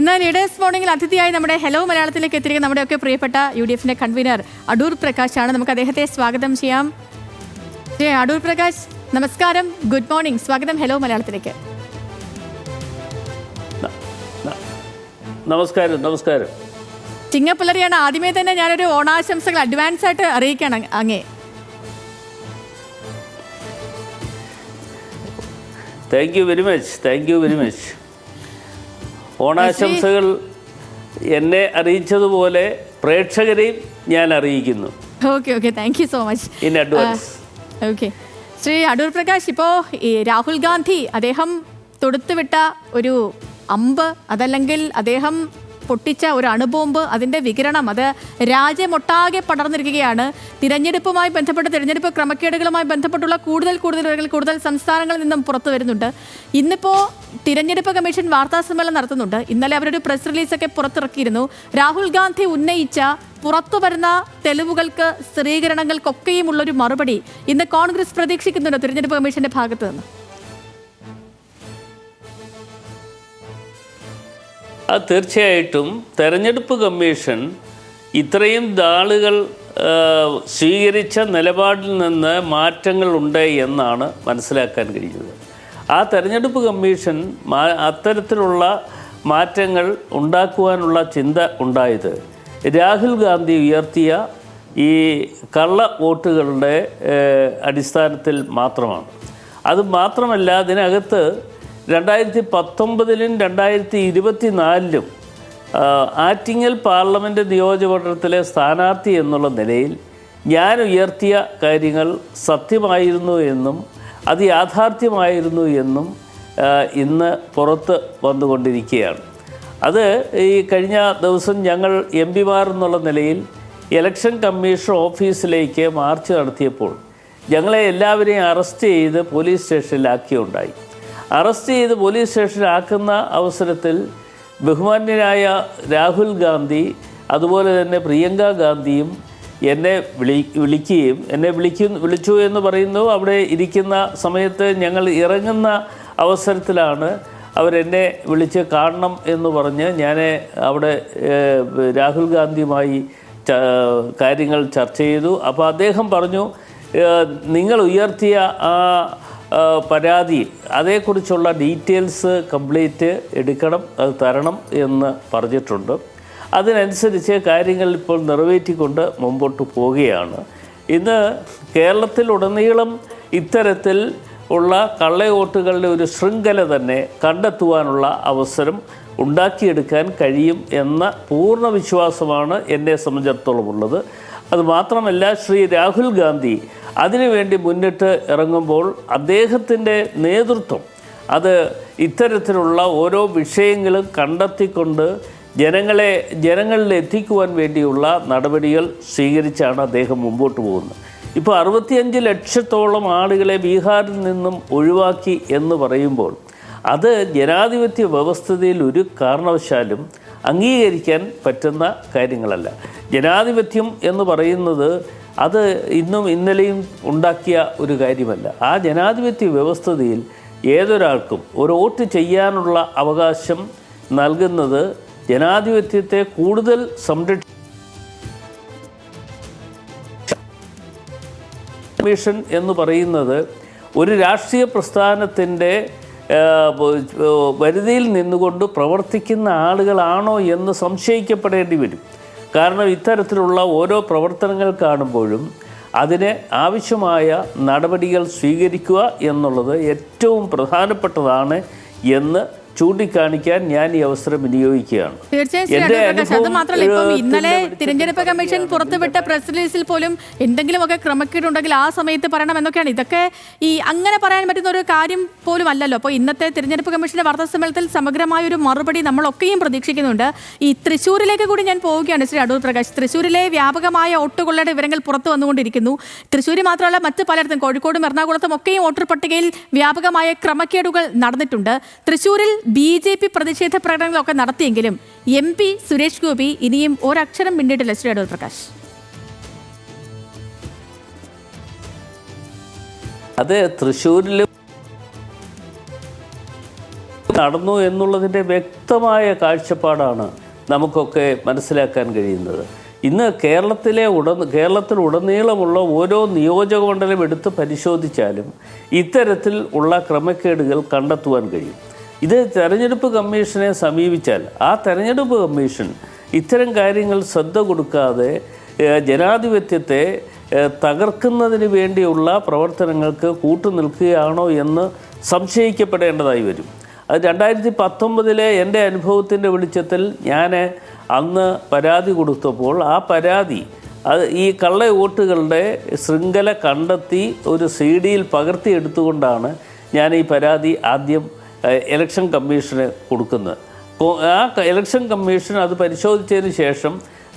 ഇന്ന് ലീഡേഴ്സ് മോർണിംഗിൽ അതിഥിയായി നമ്മുടെ ഹലോ മലയാളത്തിലേക്ക് എത്തിയിരിക്കുന്ന നമ്മുടെയൊക്കെ പ്രിയപ്പെട്ട UDFന്റെ കൺവീനർ അടൂർ പ്രകാശാണ്. നമുക്ക് അദ്ദേഹത്തെ സ്വാഗതം ചെയ്യാം. അടൂർ പ്രകാശ്, നമസ്കാരം, ഗുഡ് മോർണിംഗ്, സ്വാഗതം ഹലോ മലയാളത്തിലേക്ക്. നമസ്കാരം. നമസ്കാരം. ചിങ്ങപ്പുലരിയാണ്. ആദ്യമേ തന്നെ ഞാനൊരു ഓണാശംസകൾ അഡ്വാൻസ് ആയിട്ട് അറിയിക്കണം അങ്ങേ. Thank you very much. Thank you very much. ഓണാശംസകൾ എന്നെ അറിയിച്ചതുപോലെ പ്രേക്ഷകരെയും ഞാൻ അറിയിക്കുന്നു. Okay okay, thank you so much in advance. Okay, Shri Adoor Prakash, ഇപ്പോൾ ഈ രാഹുൽ ഗാന്ധി അദ്ദേഹം തൊടുത്തുവിട്ട ഒരു അമ്പ്, അതല്ലെങ്കിൽ അദ്ദേഹം പൊട്ടിച്ച ഒരു അണുബോംബ്, അതിൻ്റെ വികിരണം അത് രാജ്യമൊട്ടാകെ പടർന്നിരിക്കുകയാണ്. തിരഞ്ഞെടുപ്പുമായി ബന്ധപ്പെട്ട് തിരഞ്ഞെടുപ്പ് ക്രമക്കേടുകളുമായി ബന്ധപ്പെട്ടുള്ള കൂടുതൽ സംസ്ഥാനങ്ങളിൽ നിന്നും പുറത്തു വരുന്നുണ്ട്. ഇന്നിപ്പോൾ തിരഞ്ഞെടുപ്പ് കമ്മീഷൻ വാർത്താ സമ്മേളനം നടത്തുന്നുണ്ട്. ഇന്നലെ അവരൊരു പ്രസ് റിലീസൊക്കെ പുറത്തിറക്കിയിരുന്നു. രാഹുൽ ഗാന്ധി ഉന്നയിച്ച പുറത്തു വരുന്ന തെളിവുകൾക്ക്, സ്ഥിരീകരണങ്ങൾക്കൊക്കെയുമുള്ളൊരു മറുപടി ഇന്ന് കോൺഗ്രസ് പ്രതീക്ഷിക്കുന്നുണ്ട് തിരഞ്ഞെടുപ്പ് കമ്മീഷന്റെ ഭാഗത്ത് നിന്ന്. തീർച്ചയായിട്ടും തെരഞ്ഞെടുപ്പ് കമ്മീഷൻ ഇത്രയും നാളുകൾ സ്വീകരിച്ച നിലപാടിൽ നിന്ന് മാറ്റങ്ങളുണ്ട് എന്നാണ് മനസ്സിലാക്കാൻ കഴിയുന്നത്. ആ തെരഞ്ഞെടുപ്പ് കമ്മീഷൻ അത്തരത്തിലുള്ള മാറ്റങ്ങൾ ഉണ്ടാക്കുവാനുള്ള ചിന്ത ഉണ്ടായത് രാഹുൽ ഗാന്ധി ഉയർത്തിയ ഈ കള്ള വോട്ടുകളുടെ അടിസ്ഥാനത്തിൽ മാത്രമാണ്. അത് മാത്രമല്ല, അതിനകത്ത് 2019-ലും 2024-ലും ആറ്റിങ്ങൽ പാർലമെൻറ്റ് നിയോജകമണ്ഡലത്തിലെ സ്ഥാനാർത്ഥി എന്നുള്ള നിലയിൽ ഞാൻ ഉയർത്തിയ കാര്യങ്ങൾ സത്യമായിരുന്നു എന്നും അത് യാഥാർത്ഥ്യമായിരുന്നു എന്നും ഇന്ന് പുറത്ത് വന്നുകൊണ്ടിരിക്കുകയാണ്. അത് ഈ കഴിഞ്ഞ ദിവസം ഞങ്ങൾ MP-മാർ എന്നുള്ള നിലയിൽ ഇലക്ഷൻ കമ്മീഷൻ ഓഫീസിലേക്ക് മാർച്ച് നടത്തിയപ്പോൾ ഞങ്ങളെ എല്ലാവരെയും അറസ്റ്റ് ചെയ്ത് പോലീസ് സ്റ്റേഷനിലാക്കിയുണ്ടായി. അറസ്റ്റ് ചെയ്ത് പോലീസ് സ്റ്റേഷനിലാക്കുന്ന അവസരത്തിൽ ബഹുമാന്യനായ രാഹുൽ ഗാന്ധി അതുപോലെ തന്നെ പ്രിയങ്ക ഗാന്ധിയും എന്നെ വിളിച്ചു എന്ന് പറയുന്നു. അവിടെ ഇരിക്കുന്ന സമയത്ത് ഞങ്ങൾ ഇറങ്ങുന്ന അവസരത്തിലാണ് അവരെന്നെ വിളിച്ച് കാണണം എന്ന് പറഞ്ഞ് ഞാൻ അവിടെ രാഹുൽ ഗാന്ധിയുമായി കാര്യങ്ങൾ ചർച്ച ചെയ്തു. അപ്പോൾ അദ്ദേഹം പറഞ്ഞു, നിങ്ങൾ ഉയർത്തിയ ആ പരാതി, അതേക്കുറിച്ചുള്ള ഡീറ്റെയിൽസ് കംപ്ലീറ്റ് എടുക്കണം, അത് തരണം എന്ന് പറഞ്ഞിട്ടുണ്ട്. അതിനനുസരിച്ച് കാര്യങ്ങൾ ഇപ്പോൾ നിറവേറ്റിക്കൊണ്ട് മുമ്പോട്ട് പോവുകയാണ്. ഇന്ന് കേരളത്തിലുടനീളം ഇത്തരത്തിൽ ഉള്ള കള്ളവോട്ടുകളുടെ ഒരു ശൃംഖല തന്നെ കണ്ടെത്തുവാനുള്ള അവസരം ഉണ്ടാക്കിയെടുക്കാൻ കഴിയും എന്ന പൂർണ്ണ വിശ്വാസമാണ് എന്നെ സംബന്ധിച്ചിടത്തോളം ഉള്ളത്. അതുമാത്രമല്ല, ശ്രീ രാഹുൽ ഗാന്ധി അതിനുവേണ്ടി മുന്നിട്ട് ഇറങ്ങുമ്പോൾ അദ്ദേഹത്തിൻ്റെ നേതൃത്വം അത് ഇത്തരത്തിലുള്ള ഓരോ വിഷയങ്ങളും കണ്ടെത്തിക്കൊണ്ട് ജനങ്ങളിൽ എത്തിക്കുവാൻ വേണ്ടിയുള്ള നടപടികൾ സ്വീകരിച്ചാണ് അദ്ദേഹം മുമ്പോട്ട് പോകുന്നത്. ഇപ്പോൾ 65 ലക്ഷത്തോളം ആളുകളെ ബീഹാറിൽ നിന്നും ഒഴിവാക്കി എന്ന് പറയുമ്പോൾ അത് ജനാധിപത്യ വ്യവസ്ഥയിൽ ഒരു കാരണവശാലും അംഗീകരിക്കാൻ പറ്റുന്ന കാര്യങ്ങളല്ല. ജനാധിപത്യം എന്ന് പറയുന്നത് അത് ഇന്നും ഇന്നലെയും ഉണ്ടാക്കിയ ഒരു കാര്യമല്ല. ആ ജനാധിപത്യ വ്യവസ്ഥയിൽ ഏതൊരാൾക്കും ഒരു വോട്ട് ചെയ്യാനുള്ള അവകാശം നൽകുന്നത് ജനാധിപത്യത്തെ കൂടുതൽ കമ്മീഷൻ എന്ന് പറയുന്നത് ഒരു രാഷ്ട്രീയ പ്രസ്ഥാനത്തിൻ്റെ പരിധിയിൽ നിന്നുകൊണ്ട് പ്രവർത്തിക്കുന്ന ആളുകളാണോ എന്ന് സംശയിക്കപ്പെടേണ്ടി വരും. കാരണം ഇത്തരത്തിലുള്ള ഓരോ പ്രവർത്തനങ്ങൾ കാണുമ്പോഴും അതിന് ആവശ്യമായ നടപടികൾ സ്വീകരിക്കുക എന്നുള്ളത് ഏറ്റവും പ്രധാനപ്പെട്ടതാണ് എന്ന് ചൂണ്ടിക്കാണിക്കാൻ ഞാൻ ഈ അവസരം വിനിയോഗിക്കുകയാണ്. തീർച്ചയായും. അത് മാത്രമല്ല, ഇപ്പം ഇന്നലെ തിരഞ്ഞെടുപ്പ് കമ്മീഷൻ പുറത്തുവിട്ട പ്രസ് റിലീസിൽ പോലും എന്തെങ്കിലുമൊക്കെ ക്രമക്കേടുണ്ടെങ്കിൽ ആ സമയത്ത് പറയണം എന്നൊക്കെയാണ്. ഇതൊക്കെ ഈ അങ്ങനെ പറയാൻ പറ്റുന്ന ഒരു കാര്യം പോലും അല്ലല്ലോ. അപ്പോൾ ഇന്നത്തെ തിരഞ്ഞെടുപ്പ് കമ്മീഷന്റെ വാർത്താ സമ്മേളനത്തിൽ സമഗ്രമായൊരു മറുപടി നമ്മളൊക്കെയും പ്രതീക്ഷിക്കുന്നുണ്ട്. ഈ തൃശ്ശൂരിലേക്ക് കൂടി ഞാൻ പോവുകയാണ് ശ്രീ അടൂർ പ്രകാശ്. തൃശ്ശൂരിലെ വ്യാപകമായ വോട്ടുകളുടെ വിവരങ്ങൾ പുറത്തു വന്നുകൊണ്ടിരിക്കുന്നു. തൃശ്ശൂർ മാത്രമല്ല, മറ്റ് പലയിടത്തും കോഴിക്കോടും എറണാകുളത്തും ഒക്കെയും വോട്ടർ പട്ടികയിൽ വ്യാപകമായ ക്രമക്കേടുകൾ നടന്നിട്ടുണ്ട്. തൃശ്ശൂരിൽ BJP പ്രതിഷേധ പ്രകടനങ്ങളൊക്കെ നടത്തിയെങ്കിലും MP സുരേഷ് ഗോപി ഇനിയും ഒരക്ഷരം മിണ്ടിയിട്ടില്ല. ശ്രീ അടൂർ പ്രകാശ്, അത് തൃശ്ശൂരിൽ നടന്നു എന്നുള്ളതിൻ്റെ വ്യക്തമായ കാഴ്ചപ്പാടാണ് നമുക്കൊക്കെ മനസ്സിലാക്കാൻ കഴിയുന്നത്. ഇന്ന് കേരളത്തിലുടനീളമുള്ള ഓരോ നിയോജകമണ്ഡലം എടുത്ത് പരിശോധിച്ചാലും ഇത്തരത്തിൽ ഉള്ള ക്രമക്കേടുകൾ കണ്ടെത്തുവാൻ കഴിയും. ഇത് തെരഞ്ഞെടുപ്പ് കമ്മീഷനെ സമീപിച്ചാൽ ആ തെരഞ്ഞെടുപ്പ് കമ്മീഷൻ ഇത്തരം കാര്യങ്ങൾ ശ്രദ്ധ കൊടുക്കാതെ ജനാധിപത്യത്തെ തകർക്കുന്നതിന് വേണ്ടിയുള്ള പ്രവർത്തനങ്ങൾക്ക് കൂട്ടുനിൽക്കുകയാണോ എന്ന് സംശയിക്കപ്പെടേണ്ടതായി വരും. അത് 2019 എൻ്റെ അനുഭവത്തിൻ്റെ വെളിച്ചത്തിൽ ഞാൻ അന്ന് പരാതി കൊടുത്തപ്പോൾ ആ പരാതി ഈ കള്ള വോട്ടുകളുടെ ശൃംഖല കണ്ടെത്തി ഒരു CD-യിൽ പകർത്തിയെടുത്തുകൊണ്ടാണ് ഞാൻ ഈ പരാതി ആദ്യം ഇലക്ഷൻ കമ്മീഷന് കൊടുക്കുന്നത്. ആ ഇലക്ഷൻ കമ്മീഷൻ അത് പരിശോധിച്ചതിന് ശേഷം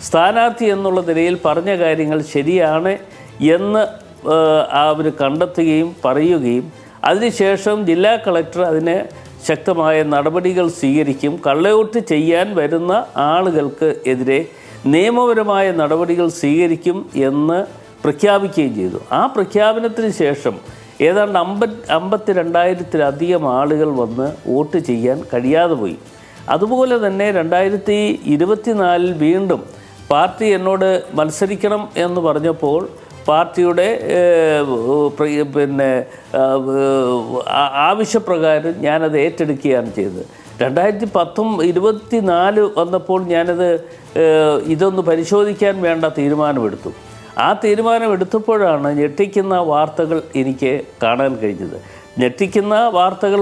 സ്ഥാനാർത്ഥി എന്നുള്ള നിലയിൽ പറഞ്ഞ കാര്യങ്ങൾ ശരിയാണ് എന്ന് അവർ കണ്ടെത്തുകയും പറയുകയും അതിനുശേഷം ജില്ലാ കളക്ടർ അതിന് ശക്തമായ നടപടികൾ സ്വീകരിക്കും. കള്ളവോട്ട് ചെയ്യാൻ വരുന്ന ആളുകൾക്ക് എതിരെ നിയമപരമായ നടപടികൾ സ്വീകരിക്കും എന്ന് പ്രഖ്യാപിക്കുകയും ചെയ്തു. ആ പ്രഖ്യാപനത്തിന് ശേഷം ഏതാണ്ട് 52,000-ലധികം ആളുകൾ വന്ന് വോട്ട് ചെയ്യാൻ കഴിയാതെ പോയി. അതുപോലെ തന്നെ 2024 വീണ്ടും പാർട്ടി എന്നോട് മത്സരിക്കണം എന്ന് പറഞ്ഞപ്പോൾ പാർട്ടിയുടെ ആവശ്യപ്രകാരം ഞാനത് ഏറ്റെടുക്കുകയാണ് ചെയ്തത്. 2024 വന്നപ്പോൾ ഞാനത് ഇതൊന്ന് പരിശോധിക്കാൻ വേണ്ട തീരുമാനമെടുത്തു. ആ തീരുമാനമെടുത്തപ്പോഴാണ് ഞെട്ടിക്കുന്ന വാർത്തകൾ എനിക്ക് കാണാൻ കഴിഞ്ഞത്. ഞെട്ടിക്കുന്ന വാർത്തകൾ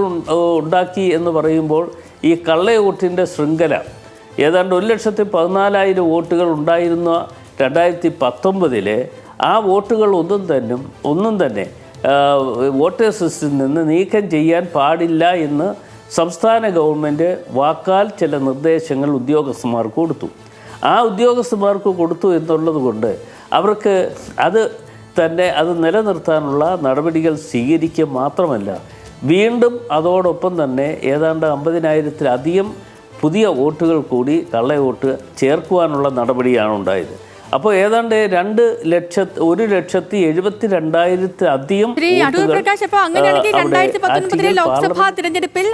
ഉണ്ടാക്കി എന്ന് പറയുമ്പോൾ ഈ കള്ളവോട്ടിൻ്റെ ശൃംഖല ഏതാണ്ട് 1,14,000 വോട്ടുകൾ ഉണ്ടായിരുന്ന 2019 ആ വോട്ടുകൾ ഒന്നും തന്നെ വോട്ടേഴ്സ് ലിസ്റ്റിൽ നിന്ന് നീക്കം ചെയ്യാൻ പാടില്ല എന്ന് സംസ്ഥാന ഗവൺമെൻറ് വാക്കാൽ ചില നിർദ്ദേശങ്ങൾ ഉദ്യോഗസ്ഥന്മാർക്ക് കൊടുത്തു. ആ ഉദ്യോഗസ്ഥന്മാർക്ക് കൊടുത്തു എന്നുള്ളത് കൊണ്ട് അവർക്ക് അത് നിലനിർത്താനുള്ള നടപടികൾ സ്വീകരിക്കുക മാത്രമല്ല വീണ്ടും അതോടൊപ്പം തന്നെ ഏതാണ്ട് 50,000-ലധികം പുതിയ വോട്ടുകൾ കൂടി കള്ളവോട്ട് ചേർക്കുവാനുള്ള നടപടിയാണ് ഉണ്ടായത്. അപ്പോൾ ഏതാണ്ട് 1,72,000-ലധികം ലോക്സഭാ തിരഞ്ഞെടുപ്പിൽ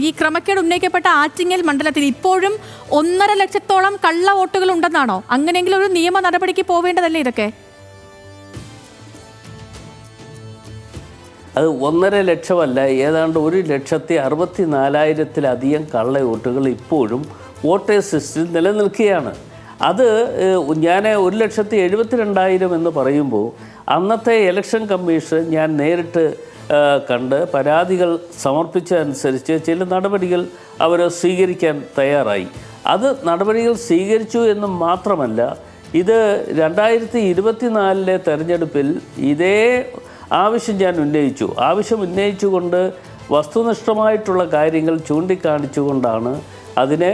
ഈ ക്രമക്കേട് ഉന്നയിക്കപ്പെട്ട ആറ്റിങ്ങൽ മണ്ഡലത്തിൽ ഇപ്പോഴും 1.5 ലക്ഷത്തോളം കള്ള വോട്ടുകൾ ഉണ്ടെന്നാണോ? അങ്ങനെയെങ്കിലും ഒരു നിയമ നടപടിക്ക് പോവേണ്ടതല്ലേ ഇതൊക്കെ? അത് 1.5 ലക്ഷമല്ല, ഏതാണ്ട് 1,64,000-ലധികം കള്ള വോട്ടുകൾ ഇപ്പോഴും വോട്ടേഴ്സ് ലിസ്റ്റിൽ നിലനിൽക്കുകയാണ്. അത് ഞാൻ 1,72,000 എന്ന് പറയുമ്പോൾ അന്നത്തെ ഇലക്ഷൻ കമ്മീഷൻ ഞാൻ നേരിട്ട് കണ്ട് പരാതികൾ സമർപ്പിച്ചതനുസരിച്ച് ചില നടപടികൾ അവർ സ്വീകരിക്കാൻ തയ്യാറായി. അത് നടപടികൾ സ്വീകരിച്ചു എന്ന് മാത്രമല്ല, ഇത് 2024 തെരഞ്ഞെടുപ്പിൽ ഇതേ ആവശ്യം ഞാൻ ആവശ്യം ഉന്നയിച്ചുകൊണ്ട് വസ്തുനിഷ്ഠമായിട്ടുള്ള കാര്യങ്ങൾ ചൂണ്ടിക്കാണിച്ചുകൊണ്ടാണ് അതിനെ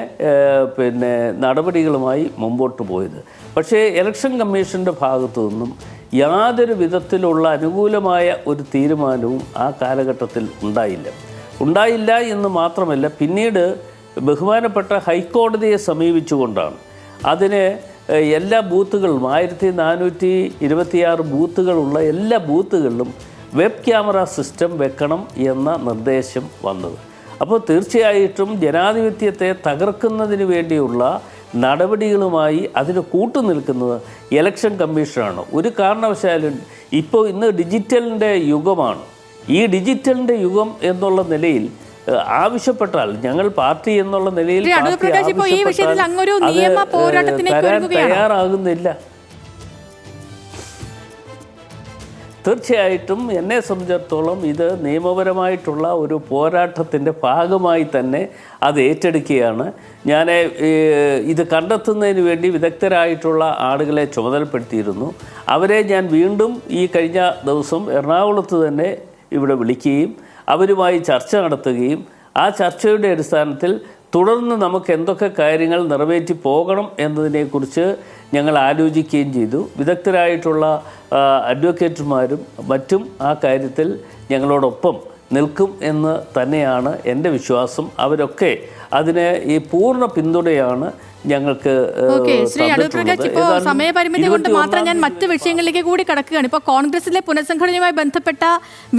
നടപടികളുമായി മുമ്പോട്ട് പോയത്. പക്ഷേ ഇലക്ഷൻ കമ്മീഷൻ്റെ ഭാഗത്തു നിന്നും യാതൊരു വിധത്തിലുള്ള അനുകൂലമായ ഒരു തീരുമാനവും ആ കാലഘട്ടത്തിൽ ഉണ്ടായില്ല എന്ന് മാത്രമല്ല, പിന്നീട് ബഹുമാനപ്പെട്ട ഹൈക്കോടതിയെ സമീപിച്ചുകൊണ്ടാണ് അതിന് എല്ലാ ബൂത്തുകളിലും 1426 ബൂത്തുകളുള്ള എല്ലാ ബൂത്തുകളിലും വെബ് ക്യാമറ സിസ്റ്റം വെക്കണം എന്ന നിർദ്ദേശം വന്നത്. അപ്പോൾ തീർച്ചയായിട്ടും ജനാധിപത്യത്തെ തകർക്കുന്നതിന് വേണ്ടിയുള്ള നടപടികളുമായി അതിന് കൂട്ടുനിൽക്കുന്നത് ഇലക്ഷൻ കമ്മീഷനാണ്. ഒരു കാരണവശാലും ഇന്ന് ഡിജിറ്റലിൻ്റെ യുഗമാണ്. ഈ ഡിജിറ്റലിൻ്റെ യുഗം എന്നുള്ള നിലയിൽ ആവശ്യപ്പെട്ടാൽ ഞങ്ങൾ പാർട്ടി എന്നുള്ള നിലയിൽ തയ്യാറാകുന്നില്ല. തീർച്ചയായിട്ടും എന്നെ സംബന്ധിച്ചിടത്തോളം ഇത് നിയമപരമായിട്ടുള്ള ഒരു പോരാട്ടത്തിൻ്റെ ഭാഗമായി തന്നെ അത് ഏറ്റെടുക്കുകയാണ്. ഞാൻ ഇത് കണ്ടെത്തുന്നതിന് വേണ്ടി വിദഗ്ധരായിട്ടുള്ള ആളുകളെ ചുമതലപ്പെടുത്തിയിരുന്നു. അവരെ ഞാൻ വീണ്ടും ഈ കഴിഞ്ഞ ദിവസം എറണാകുളത്ത് തന്നെ ഇവിടെ വിളിക്കുകയും അവരുമായി ചർച്ച നടത്തുകയും ആ ചർച്ചയുടെ അടിസ്ഥാനത്തിൽ തുടർന്ന് നമുക്ക് എന്തൊക്കെ കാര്യങ്ങൾ നിറവേറ്റി പോകണം എന്നതിനെക്കുറിച്ച് ഞങ്ങൾ ആലോചിക്കുകയും ചെയ്തു. വിദഗ്ധരായിട്ടുള്ള അഡ്വക്കേറ്റുമാരും മറ്റും ആ കാര്യത്തിൽ ഞങ്ങളോടൊപ്പം നിൽക്കും എന്ന് തന്നെയാണ് എൻ്റെ വിശ്വാസം. അവരൊക്കെ അതിന് ഈ പൂർണ്ണ പിന്തുണയാണ് ഞങ്ങൾക്ക് ശ്രീ അടൂർ പ്രകാശ്, ഇപ്പോൾ സമയപരിമിതി കൊണ്ട് മാത്രം ഞാൻ മറ്റ് വിഷയങ്ങളിലേക്ക് കൂടി കടക്കുകയാണ്. ഇപ്പോൾ കോൺഗ്രസിലെ പുനഃസംഘടനയുമായി ബന്ധപ്പെട്ട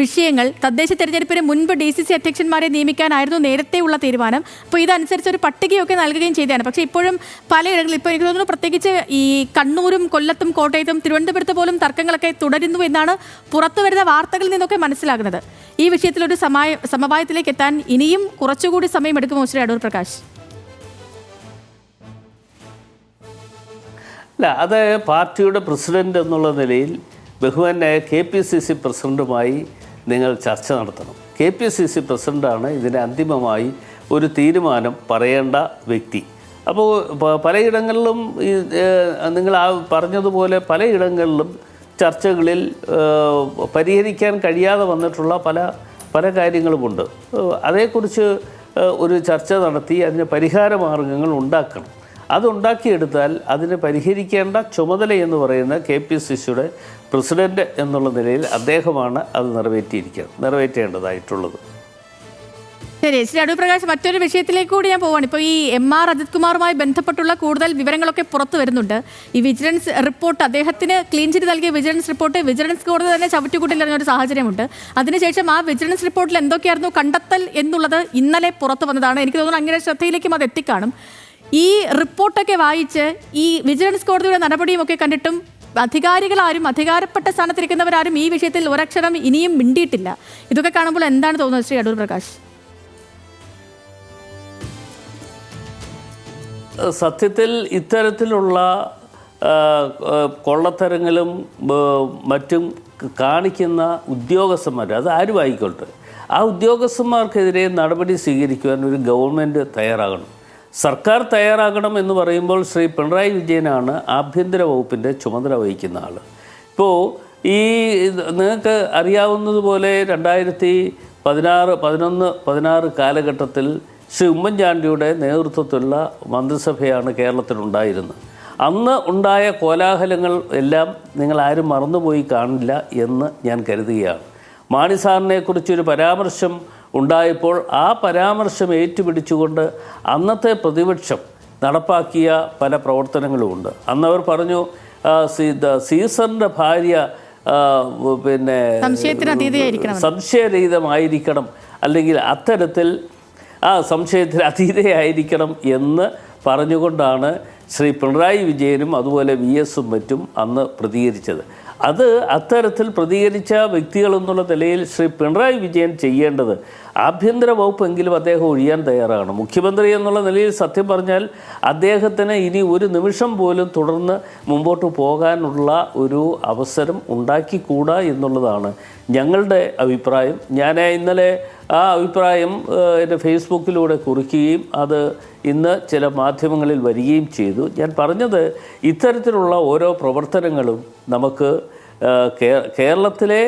വിഷയങ്ങൾ, തദ്ദേശ തെരഞ്ഞെടുപ്പിന് മുൻപ് DCC അധ്യക്ഷന്മാരെ നിയമിക്കാനായിരുന്നു നേരത്തെയുള്ള തീരുമാനം. അപ്പോൾ ഇതനുസരിച്ച് ഒരു പട്ടികയൊക്കെ നൽകുകയും ചെയ്തതാണ്. പക്ഷേ ഇപ്പോഴും പലയിടങ്ങളിൽ, ഇപ്പോൾ എനിക്ക് തോന്നുന്നു പ്രത്യേകിച്ച് ഈ കണ്ണൂരും കൊല്ലത്തും കോട്ടയത്തും തിരുവനന്തപുരത്ത് പോലും തർക്കങ്ങളൊക്കെ തുടരുന്നു എന്നാണ് പുറത്തു വരുന്ന വാർത്തകളിൽ നിന്നൊക്കെ മനസ്സിലാകുന്നത്. ഈ വിഷയത്തിലൊരു സമവായത്തിലേക്ക് എത്താൻ ഇനിയും കുറച്ചുകൂടി സമയമെടുക്കുമോ ശ്രീ അടൂർ പ്രകാശ്? അല്ല, അത് പാർട്ടിയുടെ പ്രസിഡന്റ് എന്നുള്ള നിലയിൽ ബഹുമാനായ KPCC പ്രസിഡന്റുമായി നിങ്ങൾ ചർച്ച നടത്തണം. KPCC പ്രസിഡന്റാണ് ഇതിന് അന്തിമമായി ഒരു തീരുമാനം പറയേണ്ട വ്യക്തി. അപ്പോൾ പലയിടങ്ങളിലും നിങ്ങൾ പറഞ്ഞതുപോലെ പലയിടങ്ങളിലും ചർച്ചകളിൽ പരിഹരിക്കാൻ കഴിയാതെ വന്നിട്ടുള്ള പല കാര്യങ്ങളുമുണ്ട്. അതേക്കുറിച്ച് ഒരു ചർച്ച നടത്തി അതിന് പരിഹാര മാർഗങ്ങൾ ഉണ്ടാക്കണം. അതുണ്ടാക്കിയെടുത്താൽ അതിനെ പരിഹരിക്കേണ്ട ചുമതല എന്ന് പറയുന്ന KPCCയുടെ പ്രസിഡന്റ് എന്നുള്ള നിലയിൽ അദ്ദേഹമാണ് അത് നിറവേറ്റേണ്ടതായിട്ടുള്ളത്. ശരി, ശ്രീ അടൂർ പ്രകാശ്, മറ്റൊരു വിഷയത്തിലേക്ക് കൂടി ഞാൻ പോവാണ്. ഇപ്പോൾ ഈ MR അജിത് കുമാറുമായി ബന്ധപ്പെട്ടുള്ള കൂടുതൽ വിവരങ്ങളൊക്കെ പുറത്തു വരുന്നുണ്ട്. ഈ വിജിലൻസ് റിപ്പോർട്ട്, അദ്ദേഹത്തിന് ക്ലീൻ ചിറ്റ് നൽകിയ വിജിലൻസ് റിപ്പോർട്ട് വിജിലൻസ് കോടതി തന്നെ ചവിറ്റുകൂട്ടിലെറിഞ്ഞൊരു സാഹചര്യമുണ്ട്. അതിനുശേഷം ആ വിജിലൻസ് റിപ്പോർട്ടിൽ എന്തൊക്കെയായിരുന്നു കണ്ടെത്തൽ എന്നുള്ളത് ഇന്നലെ പുറത്തു വന്നതാണ്. എനിക്ക് തോന്നുന്നു അങ്ങനെ ശ്രദ്ധയിലേക്കും അത് എത്തിക്കാണും. ഈ റിപ്പോർട്ടൊക്കെ വായിച്ച് ഈ വിജിലൻസ് കോടതിയുടെ നടപടിയും ഒക്കെ കണ്ടിട്ടും അധികാരികളാരും, അധികാരപ്പെട്ട സ്ഥാനത്തിരിക്കുന്നവരാരും ഈ വിഷയത്തിൽ ഒരക്ഷരം ഇനിയും മിണ്ടിയിട്ടില്ല. ഇതൊക്കെ കാണുമ്പോൾ എന്താണ് തോന്നുന്നത് ശ്രീ അടൂർ പ്രകാശ്? സത്യത്തിൽ ഇത്തരത്തിലുള്ള കൊള്ളത്തരങ്ങളും മറ്റും കാണിക്കുന്ന ഉദ്യോഗസ്ഥന്മാർ, അത് ആരും ആയിക്കോട്ടെ, ആ ഉദ്യോഗസ്ഥന്മാർക്കെതിരെ നടപടി സ്വീകരിക്കുവാൻ ഒരു ഗവൺമെൻറ് തയ്യാറാകണം, സർക്കാർ തയ്യാറാകണം എന്ന് പറയുമ്പോൾ ശ്രീ പിണറായി വിജയനാണ് ആഭ്യന്തര വകുപ്പിൻ്റെ ചുമതല വഹിക്കുന്ന ആൾ. ഇപ്പോൾ നിങ്ങൾക്ക് അറിയാവുന്നതുപോലെ 2016 കാലഘട്ടത്തിൽ ശ്രീ ഉമ്മൻചാണ്ടിയുടെ നേതൃത്വത്തിലുള്ള മന്ത്രിസഭയാണ് കേരളത്തിലുണ്ടായിരുന്നത്. അന്ന് ഉണ്ടായ കോലാഹലങ്ങൾ എല്ലാം നിങ്ങൾ ആരും മറന്നുപോയി കാണില്ല എന്ന് ഞാൻ കരുതുകയാണ്. മാണി സാറിനെക്കുറിച്ചൊരു പരാമർശം ഉണ്ടായപ്പോൾ ആ പരാമർശം ഏറ്റുപിടിച്ചുകൊണ്ട് അന്നത്തെ പ്രതിപക്ഷം നടപ്പാക്കിയ പല പ്രവർത്തനങ്ങളുമുണ്ട്. അന്നവർ പറഞ്ഞു സീസറിൻ്റെ ഭാര്യ സംശയരഹിതമായിരിക്കണം, അല്ലെങ്കിൽ അത്തരത്തിൽ സംശയത്തിന് അതീതയായിരിക്കണം എന്ന് പറഞ്ഞുകൊണ്ടാണ് ശ്രീ പിണറായി വിജയനും അതുപോലെ VSഉം മറ്റും അന്ന് പ്രതികരിച്ചത്. അത്തരത്തിൽ പ്രതികരിച്ച വ്യക്തികൾ എന്നുള്ള നിലയിൽ ശ്രീ പിണറായി വിജയൻ ചെയ്യേണ്ടത് ആഭ്യന്തര വകുപ്പെങ്കിലും അദ്ദേഹം ഒഴിയാൻ തയ്യാറാണ്. മുഖ്യമന്ത്രി എന്നുള്ള നിലയിൽ സത്യം പറഞ്ഞാൽ അദ്ദേഹത്തിന് ഇനി ഒരു നിമിഷം പോലും തുടർന്ന് മുമ്പോട്ട് പോകാനുള്ള ഒരു അവസരം ഉണ്ടാക്കിക്കൂടാ എന്നുള്ളതാണ് ഞങ്ങളുടെ അഭിപ്രായം. ഞാൻ ഇന്നലെ ആ അഭിപ്രായം എൻ്റെ ഫേസ്ബുക്കിലൂടെ കുറിക്കുകയും അത് ഇന്ന് ചില മാധ്യമങ്ങളിൽ വരികയും ചെയ്തു. ഞാൻ പറഞ്ഞത് ഇത്തരത്തിലുള്ള ഓരോ പ്രവർത്തനങ്ങളും നമുക്ക് കേരളത്തിലെ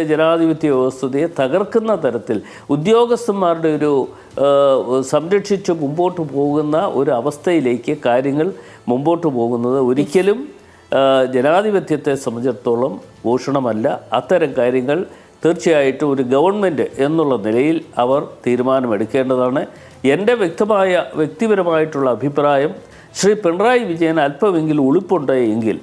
ജനാധിപത്യ വ്യവസ്ഥയെ തകർക്കുന്ന തരത്തിൽ ഉദ്യോഗസ്ഥന്മാരുടെ ഒരു സംരക്ഷിച്ച് മുമ്പോട്ട് പോകുന്ന ഒരു അവസ്ഥയിലേക്ക് കാര്യങ്ങൾ മുമ്പോട്ട് പോകുന്നത് ഒരിക്കലും ജനാധിപത്യത്തെ സംബന്ധിച്ചിടത്തോളം ഭൂഷണമല്ല. അത്തരം കാര്യങ്ങൾ തീർച്ചയായിട്ടും ഒരു ഗവൺമെൻറ് എന്നുള്ള നിലയിൽ അവർ തീരുമാനമെടുക്കേണ്ടതാണ്. എൻ്റെ വ്യക്തിപരമായിട്ടുള്ള അഭിപ്രായം, ശ്രീ പിണറായി വിജയൻ അല്പമെങ്കിലും ഉളിപ്പുണ്ട് എങ്കിൽ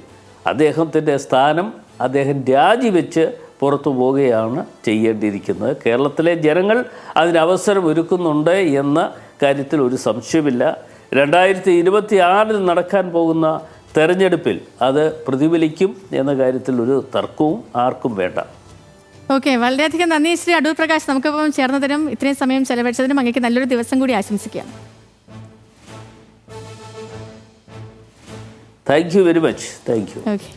അദ്ദേഹത്തിൻ്റെ സ്ഥാനം അദ്ദേഹം രാജിവെച്ച് പുറത്തു പോവുകയാണ് ചെയ്യേണ്ടിയിരിക്കുന്നത്. കേരളത്തിലെ ജനങ്ങൾ അതിനവസരം ഒരുക്കുന്നുണ്ട് എന്ന കാര്യത്തിൽ ഒരു സംശയമില്ല. 2026 നടക്കാൻ പോകുന്ന തെരഞ്ഞെടുപ്പിൽ അത് പ്രതിഫലിക്കും എന്ന കാര്യത്തിൽ ഒരു തർക്കവും ആർക്കും വേണ്ട. ഓക്കെ, വളരെയധികം നന്ദി ശ്രീ അടൂർ പ്രകാശ്. നമുക്കിപ്പം ചേർന്നതിനും ഇത്രയും സമയം ചെലവഴിച്ചതിനും അങ്ങേക്ക് നല്ലൊരു ദിവസം കൂടി ആശംസിക്കുകയാണ്. Thank you very much. Thank you. Okay.